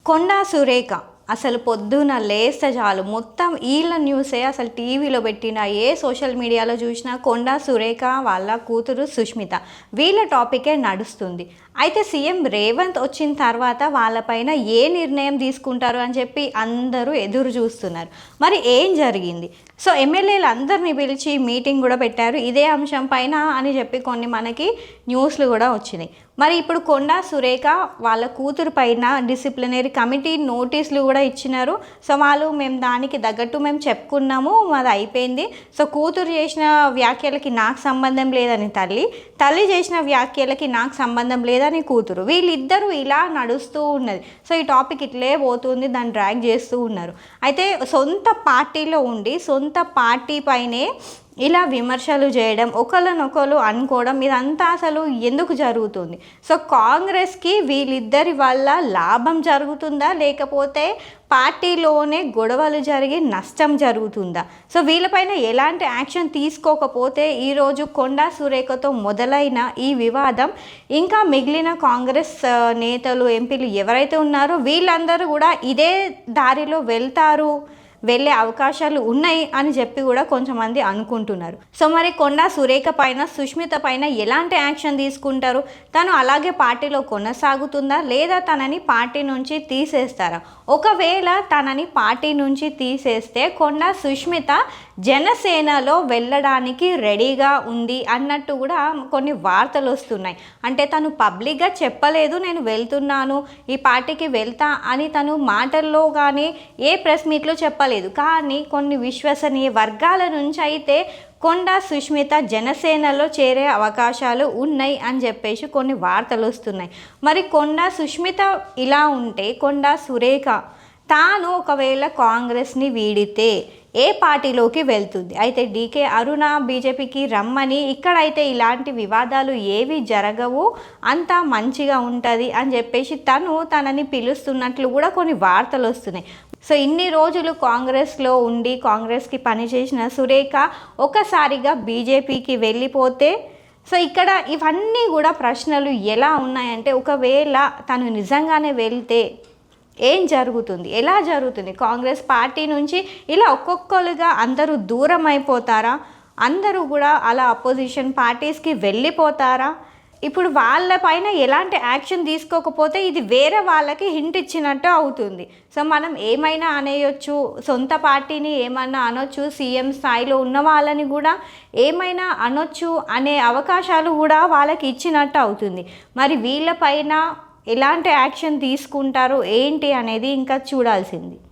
కొండా సురేఖ అసలు పొద్దున లేస్తే చాలు మొత్తం వీళ్ళ న్యూసే అసలు టీవీలో పెట్టిన ఏ సోషల్ మీడియాలో చూసినా కొండా సురేఖ వాళ్ళ కూతురు సుష్మిత వీళ్ళ టాపికే నడుస్తుంది. అయితే సీఎం రేవంత్ వచ్చిన తర్వాత వాళ్ళపైన ఏ నిర్ణయం తీసుకుంటారు అని చెప్పి అందరూ ఎదురు చూస్తున్నారు. మరి ఏం జరిగింది? సో ఎమ్మెల్యేలు అందరినీ పిలిచి మీటింగ్ కూడా పెట్టారు ఇదే అంశం పైన అని చెప్పి కొన్ని మనకి న్యూస్లు కూడా వచ్చినాయి. మరి ఇప్పుడు కొండా సురేఖ వాళ్ళ కూతురు పైన డిసిప్లినరీ కమిటీ నోటీసులు కూడా ఇచ్చినారు. సో వాళ్ళు మేము దానికి తగ్గట్టు మేము చెప్పుకున్నాము, అది అయిపోయింది. సో కూతురు చేసిన వ్యాఖ్యలకి నాకు సంబంధం లేదని తల్లి చేసిన వ్యాఖ్యలకి నాకు సంబంధం లేదని కూతురు, వీళ్ళిద్దరూ ఇలా నడుస్తూ ఉన్నది. సో ఈ టాపిక్ ఇట్లే పోతుంది, దాన్ని డ్రాగ్ చేస్తూ ఉన్నారు. అయితే సొంత పార్టీలో ఉండి సొంత పార్టీ పైనే ఇలా విమర్శలు చేయడం, ఒకళ్ళనొకరు అనుకోవడం, ఇదంతా అసలు ఎందుకు జరుగుతుంది? సో కాంగ్రెస్కి వీళ్ళిద్దరి వల్ల లాభం జరుగుతుందా, లేకపోతే పార్టీలోనే గొడవలు జరిగి నష్టం జరుగుతుందా? సో వీళ్ళపైన ఎలాంటి యాక్షన్ తీసుకోకపోతే ఈరోజు కొండా సురేఖతో మొదలైన ఈ వివాదం ఇంకా మిగిలిన కాంగ్రెస్ నేతలు, ఎంపీలు ఎవరైతే ఉన్నారో వీళ్ళందరూ కూడా ఇదే దారిలో వెళ్ళే అవకాశాలు ఉన్నాయి అని చెప్పి కూడా కొంతమంది అనుకుంటున్నారు. సో మరి కొండా సురేఖ పైన, సుష్మిత పైన ఎలాంటి యాక్షన్ తీసుకుంటారు? తను అలాగే పార్టీలో కొనసాగుతుందా, లేదా తనని పార్టీ నుంచి తీసేస్తారా? ఒకవేళ తనని పార్టీ నుంచి తీసేస్తే కొండా సుష్మిత జనసేనలో వెళ్ళడానికి రెడీగా ఉంది అన్నట్టు కూడా కొన్ని వార్తలు వస్తున్నాయి. అంటే తను పబ్లిక్గా చెప్పలేదు నేను వెళ్తున్నాను, ఈ పార్టీకి వెళ్తా అని తను మాటల్లో కానీ ఏ ప్రెస్ మీట్లో చెప్పలేదు. కానీ కొన్ని విశ్వసనీయ వర్గాల నుంచి అయితే కొండా సుష్మిత జనసేనలో చేరే అవకాశాలు ఉన్నాయి అని చెప్పేసి కొన్ని వార్తలు వస్తున్నాయి. మరి కొండా సుష్మిత ఇలా ఉంటే కొండా సురేఖ తాను ఒకవేళ కాంగ్రెస్ని వీడితే ఏ పార్టీలోకి వెళ్తుంది? అయితే డీకే అరుణ బీజేపీకి రమ్మని, ఇక్కడైతే ఇలాంటి వివాదాలు ఏవి జరగవు, అంతా మంచిగా ఉంటుంది అని చెప్పేసి తనని పిలుస్తున్నట్లు కూడా కొన్ని వార్తలు వస్తున్నాయి. సో ఇన్ని రోజులు కాంగ్రెస్లో ఉండి కాంగ్రెస్కి పనిచేసిన సురేఖ ఒకసారిగా బీజేపీకి వెళ్ళిపోతే, సో ఇక్కడ ఇవన్నీ కూడా ప్రశ్నలు ఎలా ఉన్నాయంటే, ఒకవేళ తను నిజంగానే వెళ్తే ఏం జరుగుతుంది, ఎలా జరుగుతుంది? కాంగ్రెస్ పార్టీ నుంచి ఇలా ఒక్కొక్కరుగా అందరూ దూరం అయిపోతారా? అందరూ కూడా అలా అపోజిషన్ పార్టీస్కి వెళ్ళిపోతారా? ఇప్పుడు వాళ్ళపైన ఎలాంటి యాక్షన్ తీసుకోకపోతే ఇది వేరే వాళ్ళకి హింట్ ఇచ్చినట్టు అవుతుంది. సో మనం ఏమైనా అనేయొచ్చు, సొంత పార్టీని ఏమన్నా అనొచ్చు, సీఎం స్థాయిలో ఉన్న వాళ్ళని కూడా ఏమైనా అనొచ్చు అనే అవకాశాలు కూడా వాళ్ళకి ఇచ్చినట్టు అవుతుంది. మరి వీళ్ళపైన ఎలాంటి యాక్షన్ తీసుకుంటారు ఏంటి అనేది ఇంకా చూడాల్సింది.